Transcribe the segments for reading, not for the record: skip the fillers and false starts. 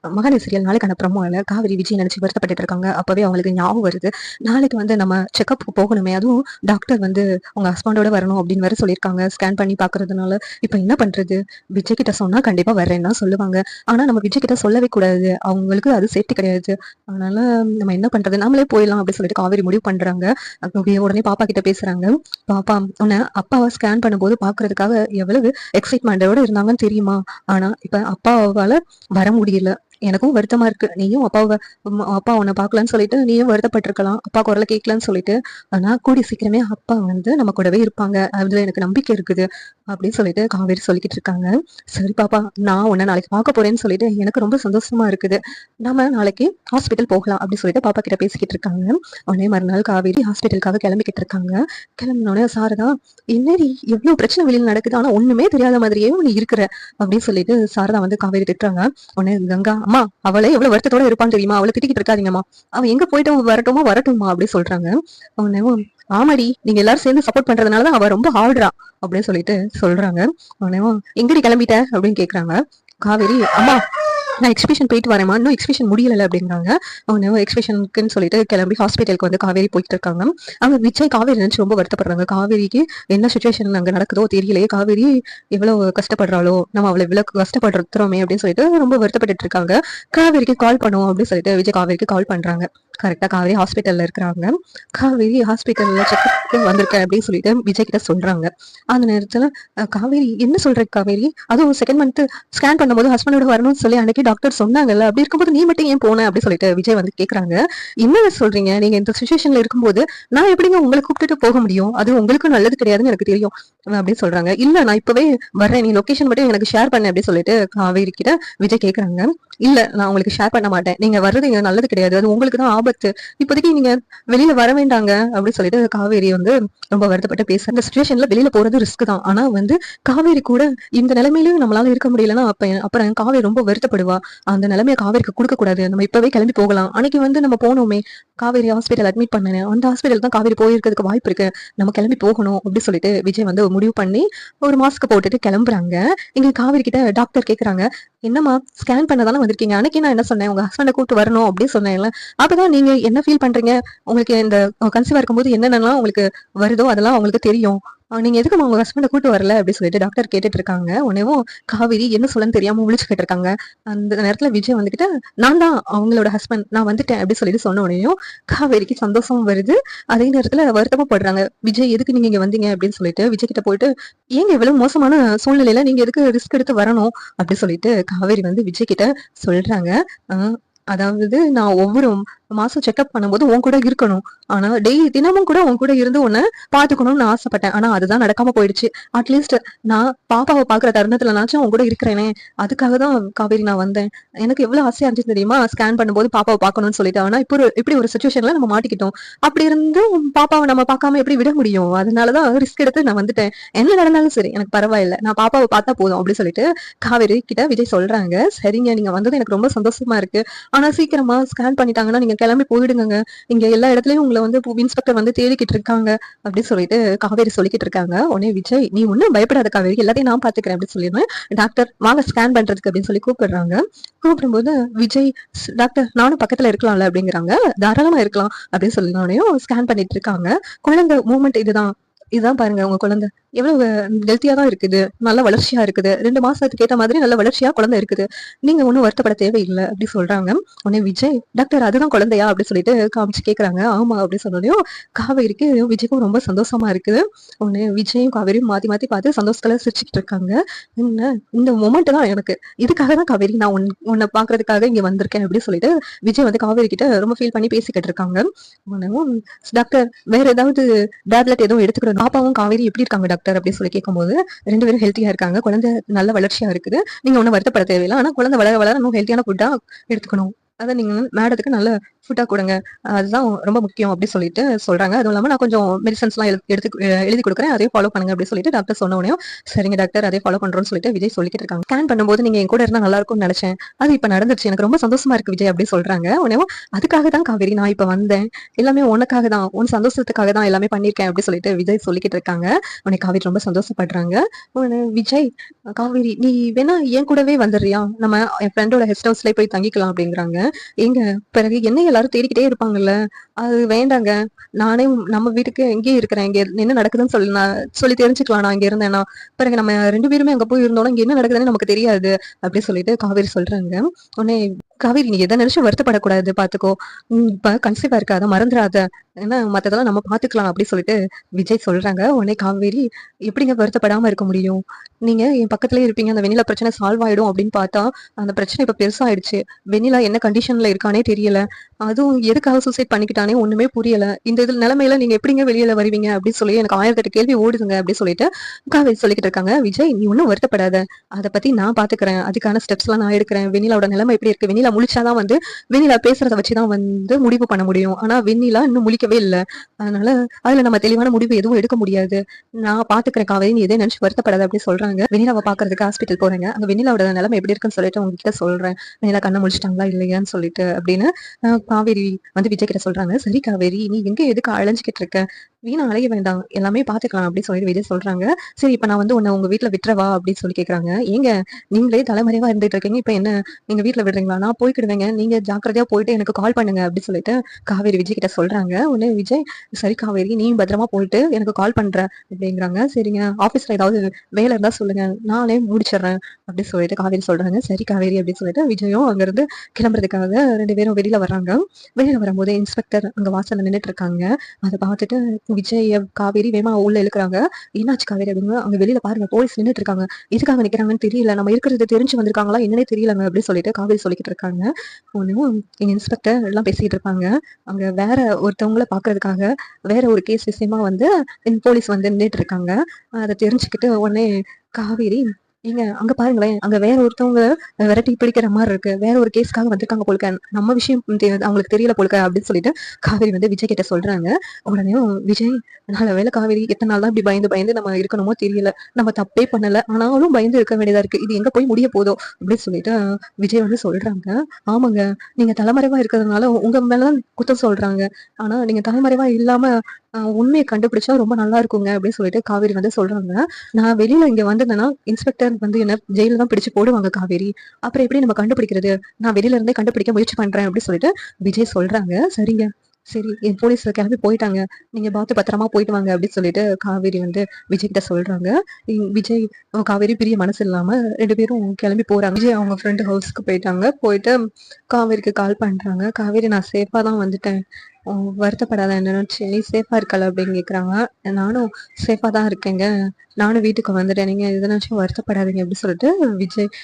Mahanadi serial நாளைக்கான ப்ரோமோல காவிரி விஜய் நினைச்சு வருத்தப்பட்டு இருக்காங்க. அப்பவே அவங்களுக்கு ஞாபகம் வருது, நாளைக்கு வந்து நம்ம செக்அப் போகணுமே, அதுவும் டாக்டர் வந்து உங்க ஹஸ்பண்டோட வரணும் அப்படின்னு வேற சொல்லியிருக்காங்க, ஸ்கேன் பண்ணி பாக்குறதுனால. இப்ப என்ன பண்றது? விஜய் கிட்ட சொன்னா கண்டிப்பா வர்றேன்னு தான் சொல்லுவாங்க. ஆனா நம்ம விஜய் கிட்ட சொல்லவே கூடாது, அவங்களுக்கு அது சேஃப்டி கிடையாது. அதனால நம்ம என்ன பண்றது, நாமளே போயிடலாம் அப்படின்னு சொல்லிட்டு காவிரி முடிவு பண்றாங்க. உடனே பாப்பா கிட்ட பேசுறாங்க. பாப்பா, உன்னை அப்பாவை ஸ்கேன் பண்ணும்போது பாக்குறதுக்காக எவ்வளவு எக்ஸைட்மெண்டோட இருந்தாங்கன்னு தெரியுமா? ஆனா இப்ப அப்பாவால வர முடியல. எனக்கும் வருத்தமா இருக்கு. நீயும் அப்பா உன்னை பார்க்கலன்னு சொல்லிட்டு நீயும் வருத்தப்பட்டிருக்கலாம், அப்பா குரலை கேட்கலன்னு சொல்லிட்டு. ஆனா கூடி சீக்கிரமே அப்பா வந்து நம்ம கூடவே இருப்பாங்க, அதுல எனக்கு நம்பிக்கை இருக்குது அப்படின்னு சொல்லிட்டு காவேரி சொல்லிக்கிட்டு இருக்காங்க. சரி பாப்பா, நான் உன்னை நாளைக்கு பார்க்க போறேன்னு சொல்லிட்டு எனக்கு ரொம்ப சந்தோஷமா இருக்குது. நம்ம நாளைக்கு ஹாஸ்பிட்டல் போகலாம் அப்படின்னு சொல்லிட்டு பாப்பா கிட்ட பேசிக்கிட்டு இருக்காங்க. உடனே மறுநாள் காவேரி ஹாஸ்பிட்டலுக்காக கிளம்பிக்கிட்டு இருக்காங்க. கிளம்பினோடனே சாரதா, என்னடி எவ்வளவு பிரச்சனை வெளியில நடக்குது, ஆனா ஒண்ணுமே தெரியாத மாதிரியே நீ இருக்கிற அப்படின்னு சொல்லிட்டு சாரதா வந்து காவேரி திட்டுறாங்க. உடனே கங்கா, அம்மா அவளே எவ்வளவு வருத்தத்தோட இருப்பான்னு தெரியுமா, அவளை திட்டிக்கிட்டு இருக்காதீங்கம்மா, அவ எங்க போயிட்டு வரட்டுமா அப்படின்னு சொல்றாங்க. உடனே ஆமாடி, நீங்க எல்லாரும் சேர்ந்து சப்போர்ட் பண்றதுனாலதான் அவ ரொம்ப ஆடுறா அப்படின்னு சொல்லிட்டு சொல்றாங்க. உடனே எங்கடி கிளம்பிட்ட அப்படின்னு கேக்குறாங்க. காவேரி, அம்மா நான் எக்ஸ்பிரஷன் போயிட்டு வரேம்மா, இன்னும் எக்ஸ்பிரஷன் முடியல அப்படிங்கிறாங்க. அவங்க எக்ஸ்பிரஷனுக்குன்னு சொல்லிட்டு கிளம்பி ஹாஸ்பிட்டலுக்கு வந்து காவேரி போயிட்டு இருக்காங்க. அவங்க விஜய் காவேரி நினைச்சு ரொம்ப வருத்தப்படுறாங்க. காவேரிக்கு என்ன சுச்சுவேஷன் அங்க நடக்குதோ தெரியலையே, காவேரி எவ்வளவு கஷ்டப்படுறாளோ, நம்ம அவளை இவ்வளவு கஷ்டப்படுறோமே அப்படின்னு சொல்லிட்டு ரொம்ப வருத்தப்பட்டு இருக்காங்க. காவேரிக்கு கால் பண்ணுவோம் அப்படின்னு சொல்லிட்டு விஜய் காவேரிக்கு கால் பண்றாங்க. கரெக்டா காவேரி ஹாஸ்பிட்டல்ல இருக்கிறாங்க. காவேரி ஹாஸ்பிட்டல்ல செக்அப்க்கு வந்திருக்கேன் அப்படின்னு சொல்லிட்டு விஜய் கிட்ட சொல்றாங்க. அந்த நேரத்துல காவேரி, என்ன சொல்ற காவேரி, அதுவும் செகண்ட் மந்த் ஸ்கேன் பண்ணும்போது ஹஸ்பண்டோட வரணும்னு சொல்லி அன்னைக்கு டாக்டர் சொன்னாங்கல்ல, அப்படி இருக்கும்போது நீ மட்டும் ஏன் போன அப்படி சொல்லிட்டு விஜய் வந்து கேக்குறாங்க. என்ன சொல்றீங்க, நீங்க இந்த சுச்சுவேஷன்ல இருக்கும்போது நான் எப்படிங்க உங்களை கூப்பிட்டுட்டு போக முடியும், அது உங்களுக்கு நல்லது கிடையாதுன்னு எனக்கு தெரியும் அப்படின்னு சொல்றாங்க. இல்ல நான் இப்பவே வர்றேன், நீ லொகேஷன் மட்டும் எனக்கு ஷேர் பண்ண அப்படின்னு சொல்லிட்டு காவேரி கிட்ட விஜய் கேக்குறாங்க. இல்ல நான் உங்களுக்கு ஷேர் பண்ண மாட்டேன், நீங்க வர்றது இங்க நல்லது கிடையாது, அது உங்களுக்கு தான் ஆபத்து, இப்போதைக்கு நீங்க வெளியில வர வேண்டாங்க அப்படின்னு சொல்லிட்டு காவேரி வந்து ரொம்ப வருத்தப்பட்டு பேச. இந்த சுச்சுவேஷன்ல வெளியில போறது ரிஸ்க் தான், ஆனா வந்து காவேரி கூட இந்த நிலைமையிலும் நம்மளால இருக்க முடியலன்னா அப்புறம் காவேரி ரொம்ப வருத்தப்படுவா. அந்த நிலைமையை காவேரிக்கு கொடுக்க கூடாது, நம்ம இப்பவே கிளம்பி போகலாம். அன்னைக்கு வந்து நம்ம போனோமே, காவேரி ஹாஸ்பிட்டல் அட்மிட் பண்ணேன், அந்த ஹாஸ்பிட்டல் தான் காவேரி போயிருக்கிறதுக்கு வாய்ப்பு இருக்கு, நம்ம கிளம்பி போகணும் அப்படின்னு சொல்லிட்டு விஜய் வந்து முடிவு பண்ணி ஒரு மாஸ்க் போட்டுட்டு கிளம்புறாங்க. இங்க காவேரி கிட்ட டாக்டர் கேக்குறாங்க, என்னம்மா ஸ்கேன் பண்ணதானே வந்திருக்கீங்க, அன்னைக்கு நான் என்ன சொன்னேன், உங்க ஹஸ்பண்டை கூப்பிட்டு வரணும் அப்படின்னு சொன்னேன்ல, அப்பதான் நீங்க என்ன ஃபீல் பண்றீங்க, உங்களுக்கு இந்த கன்சீவா இருக்கும்போது என்னென்னலாம் உங்களுக்கு வருதோ அதெல்லாம் உங்களுக்கு தெரியும், நீங்க எதுக்கு உங்க ஹஸ்பண்டை கூட்டு வரல அப்படின்னு சொல்லிட்டு டாக்டர் கேட்டுட்டு இருக்காங்க. உடனேவும் காவேரி என்ன சொல்லன்னு தெரியாம முழிச்சு கேட்டிருக்காங்க. அந்த நேரத்துல விஜய் வந்துகிட்டு, நான் தான் அவங்களோட ஹஸ்பண்ட், நான் வந்துட்டேன் அப்படின்னு சொல்லிட்டு சொன்ன உடனேயும் காவேரிக்கு சந்தோஷம் வருது. அதே நேரத்துல வருத்தமும் படுறாங்க. விஜய் எதுக்கு நீங்க இங்க வந்தீங்க அப்படின்னு சொல்லிட்டு விஜய் கிட்ட போயிட்டு, ஏங்க இவ்வளவு மோசமான சூழ்நிலையில நீங்க எதுக்கு ரிஸ்க் எடுத்து வரணும் அப்படின்னு சொல்லிட்டு காவேரி வந்து விஜய் கிட்ட சொல்றாங்க. அதாவது நான் ஒவ்வொரு மாசம் செக்அப் பண்ணும்போது உன் கூட இருக்கணும், ஆனா தினமும் கூட உன் கூட இருந்து உன்னை பாத்துக்கணும்னு ஆசைப்பட்டேன், ஆனா அதுதான் நடக்காம போயிடுச்சு. அட்லீஸ்ட் நான் பாப்பாவை பாக்குற தருணத்துலனாச்சும் உன் கூட இருக்கிறேனே, அதுக்காக தான் காவேரி நான் வந்தேன். எனக்கு எவ்வளவு ஆசையா இருந்துச்சு தெரியுமா ஸ்கேன் பண்ணும்போது பாப்பாவை பார்க்கணும்னு சொல்லிட்டு. ஆனா இப்படி ஒரு சுச்சுவேஷன்ல நம்ம மாட்டிக்கிட்டோம். அப்படி இருந்து பாப்பாவை நம்ம பார்க்காம எப்படி விட முடியும், அதனாலதான் ரிஸ்க் எடுத்து நான் வந்துட்டேன். என்ன நடந்தாலும் சரி எனக்கு பரவாயில்ல, நான் பாப்பாவை பார்த்தா போதும் அப்படின்னு சொல்லிட்டு காவேரி கிட்ட விஜய் சொல்றாங்க. சரிங்க, நீங்க வந்தது எனக்கு ரொம்ப சந்தோஷமா இருக்கு, ஆனா சீக்கிரமா ஸ்கேன் பண்ணிட்டாங்கன்னா நீங்க கிளம்பி போயிடுங்க, இங்க எல்லா இடத்துலயும் உங்களை வந்து இன்ஸ்பெக்டர் வந்து தேடிக்கிட்டு இருக்காங்க அப்படின்னு சொல்லிட்டு காவேரி சொல்லிக்கிட்டு இருக்காங்க. உடனே விஜய், நீ ஒன்னும் பயப்படாத காவேரி, எல்லாத்தையும் நான் பாத்துக்கிறேன் அப்படின்னு சொல்லிடுவேன். டாக்டர் வாங்க ஸ்கேன் பண்றதுக்கு அப்படின்னு சொல்லி கூப்பிடுறாங்க. கூப்பிடும்போது விஜய், டாக்டர் நானும் பக்கத்துல இருக்கலாம்ல அப்படிங்கிறாங்க. தாராளமா இருக்கலாம் அப்படின்னு சொல்லினோடனையும் ஸ்கேன் பண்ணிட்டு இருக்காங்க. குழந்தை மூமெண்ட் இதுதான் பாருங்க, உங்க குழந்தை எவ்வளவு ஹெல்த்தியா தான் இருக்குது, நல்ல வளர்ச்சியா இருக்குது, 2 மாசத்துக்கு ஏற்ற மாதிரி நல்ல வளர்ச்சியா குழந்தை இருக்குது, நீங்க ஒன்னும் வருத்தப்பட தேவையில்லை அப்படி சொல்றாங்க. உடனே விஜய், டாக்டர் அதுதான் குழந்தையா அப்படின்னு சொல்லிட்டு காமிச்சு கேக்குறாங்க. ஆமா அப்படின்னு சொன்னோடனையும் காவேரிக்கு விஜய்க்கும் ரொம்ப சந்தோஷமா இருக்குது. உடனே விஜயும் காவேரியும் மாத்தி மாத்தி பார்த்து சந்தோஷத்துல சிரிச்சுக்கிட்டு இருக்காங்க. என்ன இந்த மொமெண்ட் தான் எனக்கு, இதுக்காக தான் காவேரி நான் உன்னை பாக்குறதுக்காக இங்க வந்திருக்கேன் அப்படின்னு சொல்லிட்டு விஜய் வந்து காவேரி கிட்ட ரொம்ப ஃபீல் பண்ணி பேசிக்கிட்டு இருக்காங்க. உடனே டாக்டர் வேற ஏதாவது டேப்லெட் எதுவும் எடுத்துக்கணும், பாப்பாவும் காவேரி எப்படி இருக்காங்க டாக்டர் அப்படின்னு சொல்லி கேட்கும்போது 2 பேரும் ஹெல்த்தியா இருக்காங்க, குழந்தை நல்ல வளர்ச்சியா இருக்குது, நீங்க ஒன்னும் வருத்தப்பட தேவையில்லை, ஆனா குழந்தை வளர வளர இன்னும் ஹெல்த்தியான ஃபுட்டா எடுத்துக்கணும், அதான் நீங்க மேடத்துக்கு நல்ல ஃபுட்டா குடுங்க. அதுதான் ரொம்ப முக்கியம் அப்டி சொல்லிட்டு சொல்றாங்க. அதுவும் இல்லாம நான் கொஞ்சம் மெடிசின்ஸ்லாம் எழுதி குடுக்குறேன். அதையும் ஃபாலோ பண்ணுங்க அப்டி சொல்லிட்டு டாக்டர் சொன்ன உடனேயும், சரிங்க டாக்டர் அதே ஃபாலோ பண்றோம்னு சொல்லிட்டு விஜய் சொல்லிக்கிட்டு இருக்காங்க. ஸ்கேன் பண்ணும்போது நீங்க என் கூட இருந்தா நல்லா இருக்கும்னு நெனச்சேன். அது இப்ப நடந்துருச்சு. எனக்கு ரொம்ப சந்தோஷமா இருக்கு விஜய் அப்டி சொல்றாங்க. உடனேவும் அதுக்காக தான் காவேரி நான் இப்ப வந்தேன். எல்லாமே உனக்காக தான். உன் சந்தோஷத்துக்காக தான் எல்லாமே பண்ணியிருக்கேன் அப்டி சொல்லிட்டு விஜய் சொல்லிக்கிட்டு இருக்காங்க. உடனே காவேரி ரொம்ப சந்தோஷப்படுறாங்க. உடனே விஜய், காவேரி நீ வேணா என் கூடவே வந்துடுறியா? நம்ம என் ஃப்ரெண்டோட கெஸ்ட் ஹவுஸ்லயே போய் தங்கிக்கலாம் அப்டிங்கிறாங்க. ஏங்க பிறகு என்ன எல்லாரும் தேடிக்கிட்டே இருப்பாங்கல்ல. அது வேண்டாங்க. நானே நம்ம வீட்டுக்கு இங்கேயே இருக்கிறேன். இங்க என்ன நடக்குதுன்னு சொல்லி தெரிஞ்சுக்கலாம் நான் இங்க இருந்தேன்னா. பிறகு நம்ம 2 பேருமே அங்க போய் இருந்தோம்னா, இங்க என்ன நடக்குதுன்னு நமக்கு தெரியாது. அப்டி சொல்லிட்டு காவேரி சொல்றாங்க. உடனே காவேரி நீ எத நினைச்சும் வருத்தப்படக்கூடாது பாத்துக்கோ. இப்ப கன்சீவா இருக்க அத மறந்துறாத. ஏன்னா மத்ததெல்லாம் நம்ம பாத்துக்கலாம் அப்டி சொல்லிட்டு விஜய் சொல்றாங்க. உடனே காவேரி எப்படிங்க வருத்தப்படாம இருக்க முடியும்? நீங்க என் பக்கத்திலேயே இருப்பீங்க. அந்த வெண்ணிலா பிரச்சனை சால்வ் ஆயிடும் அப்படின்னு பார்த்தா, அந்த பிரச்சனை இப்ப பெருசாயிடுச்சு. வெண்ணிலா என்ன கண்டிஷன்ல இருக்கானே தெரியல. அதுவும் எதுக்காக சூசைட் பண்ணிக்கிட்டானே ஒண்ணுமே புரியல. இந்த இதுல நிலைமையில நீங்க எப்படிங்க வெளியில வருவீங்க அப்படின்னு சொல்லி எனக்கு 1008 கேள்வி ஓடுதுங்க அப்படின்னு சொல்லிட்டு காவேரி சொல்லிக்கிட்டு இருக்காங்க. விஜய் நீ ஒன்னும் வருத்தப்படாத. அத பத்தி நான் பாத்துக்கிறேன். அதுக்கான ஸ்டெப்ஸ் எல்லாம் நான் எடுக்கிறேன். வெண்ணிலாவோட நிலைமை எப்படி இருக்கு? வெண்ணிலா முழிச்சாதான் வெண்ணிலா பேசுறத வச்சுதான் முடிவு பண்ண முடியும். ஆனா வெண்ணிலா இன்னும் முழிக்கவே இல்ல. அதனால அதுல நம்ம தெளிவான முடிவு எதுவும் எடுக்க முடியாது. நான் பாத்துக்கிறேன் காவேரி. நீ எதே நினைச்சு வருத்தப்படாத அப்படி சொல்றாங்க. வெண்ணிலாவை பாக்குறதுக்கு ஹாஸ்பிட்டல் போறேங்க. அங்க வெண்ணிலாவோட நிலைமை எப்படி இருக்குன்னு சொல்லிட்டு உங்ககிட்ட சொல்றேன். வெண்ணிலா கண்ணை முழிச்சிட்டாங்களா இல்லையான்னு சொல்லிட்டு அப்படின்னு காவேரி விஜய் கிட்ட சொல்றாங்க. சரி காவேரி நீ எங்க எதுக்கு அலைஞ்சுக்கிட்டு இருக்க? வீணா அலைய வேண்டாம். எல்லாமே பாத்துக்கலாம் அப்படின்னு சொல்லிட்டு விஜய் சொல்றாங்க. சரி இப்ப நான் உன்னை உங்க வீட்டுல விட்டுறவா அப்படின்னு சொல்லி கேக்குறாங்க. ஏங்க நீங்களே தலைமறைவா இருந்துட்டு இருக்கீங்க. இப்ப என்ன நீங்க வீட்டுல விடுறீங்களா? நான் போய்க்கிடுவேங்க. நீங்க ஜாக்கிரதையா போயிட்டு எனக்கு கால் பண்ணுங்க அப்படின்னு சொல்லிட்டு காவேரி விஜய் கிட்ட சொல்றாங்க. உடனே விஜய் சரி காவேரி நீ பத்திரமா போயிட்டு எனக்கு கால் பண்ற அப்படிங்கிறாங்க. சரிங்க ஆபீஸ்ல ஏதாவது வேலை இருந்தா சொல்லுங்க நானே முடிச்சிடுறேன் அப்படின்னு சொல்லிட்டு காவேரி சொல்றாங்க. சரி காவேரி அப்படின்னு சொல்லிட்டு விஜயும் அங்க இருந்து கிளம்புறதுக்காக 2 பேரும் வெளியில வர்றாங்க. வெளியில வரும்போது இன்ஸ்பெக்டர் அங்க வாசல்ல நின்னுட்டு இருக்காங்க. அதை பார்த்துட்டு விஜய் காவேரி வேமா உள்ள இழுக்கிறாங்க. என்னாச்சு காவேரி அப்படிங்க அங்க வெளியில பாருங்க போலீஸ் நின்னுட்டு இருக்காங்க. எதுக்காக நிக்கிறாங்கன்னு தெரியல. நம்ம இருக்கிறது தெரிஞ்சு வந்திருக்காங்களா என்னன்னே தெரியலங்க அப்படின்னு சொல்லிட்டு காவேரி சொல்லிக்கிட்டு இருக்காங்க. ஒன்னும் எங்க இன்ஸ்பெக்டர் எல்லாம் பேசிட்டு இருப்பாங்க. அங்க வேற ஒருத்தவங்கள பாக்குறதுக்காக வேற ஒரு கேஸ் விஷயமா போலீஸ் நின்னுட்டு இருக்காங்க. அதை தெரிஞ்சுக்கிட்டு உடனே காவேரி ஏங்க அங்க பாருங்களேன் அங்க வேற ஒருத்தவங்க விரட்டி பிடிக்கிற மாதிரி இருக்கு. வேற ஒரு கேஸ்க்காக வந்திருக்காங்க போலுக்க. நம்ம விஷயம் அவங்களுக்கு தெரியல போலுக்க அப்படின்னு சொல்லிட்டு காவேரி விஜய் கிட்ட சொல்றாங்க. உடனே விஜய் நல்ல வேலை காவேரி எத்தனை நாள் தான் இப்படி பயந்து பயந்து நம்ம இருக்கணுமோ தெரியல. நம்ம தப்பே பண்ணல ஆனாலும் பயந்து இருக்க வேண்டியதா இருக்கு. இது எங்க போய் முடிய போதோ அப்படின்னு சொல்லிட்டு விஜய் சொல்றாங்க. ஆமாங்க நீங்க தலைமறைவா இருக்கிறதுனால உங்க மேலதான் குத்தம் சொல்றாங்க. ஆனா நீங்க தலைமறைவா இல்லாம உண்மையை கண்டுபிடிச்சா ரொம்ப நல்லா இருக்குங்க அப்படின்னு சொல்லிட்டு காவேரி சொல்றாங்க. நான் வெளியில இங்க வந்ததுன்னா இன்ஸ்பெக்டர் என்ன ஜெயில தான் பிடிச்சு போடுவாங்க காவேரி. அப்புறம் எப்படி நம்ம கண்டுபிடிக்கிறது? நான் வெளியில இருந்தே கண்டுபிடிக்க முயற்சி பண்றேன் அப்படின்னு சொல்லிட்டு விஜய் சொல்றாங்க. சரிங்க சரி என் போலீஸ் கிளம்பி போயிட்டாங்க. நீங்க பார்த்து பத்திரமா போயிட்டு வாங்க அப்படின்னு சொல்லிட்டு காவேரி விஜய் கிட்ட சொல்றாங்க. விஜய் காவேரி பிரிய மனசு இல்லாம 2 பேரும் கிளம்பி போறாங்க. விஜய் அவங்க ஃப்ரெண்ட் ஹவுஸ்க்கு போயிட்டாங்க. போயிட்டு காவேரிக்கு கால் பண்றாங்க. காவேரி நான் சேஃபா தான் வந்துட்டேன். வருத்தப்படாத என்ன நினைச்சு நீ சேஃபா இருக்கல அப்படின்னு கேக்குறாங்க. நானும் சேஃபா தான் இருக்கேங்க. நானும் வீட்டுக்கு வந்துட்டேன். நீங்க எதனாச்சும் வருத்தப்படாதீங்க அப்படின்னு சொல்லிட்டு விஜய்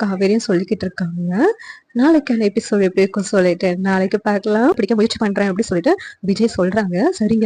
காவேரியும் சொல்லிக்கிட்டு இருக்காங்க. நாளைக்கான எபிசோட் எப்படி இருக்கும் சொல்லிட்டு நாளைக்கு பார்க்கலாம். பிடிக்க முயற்சி பண்றேன் அப்படின்னு சொல்லிட்டு விஜய் சொல்றாங்க. சரிங்க.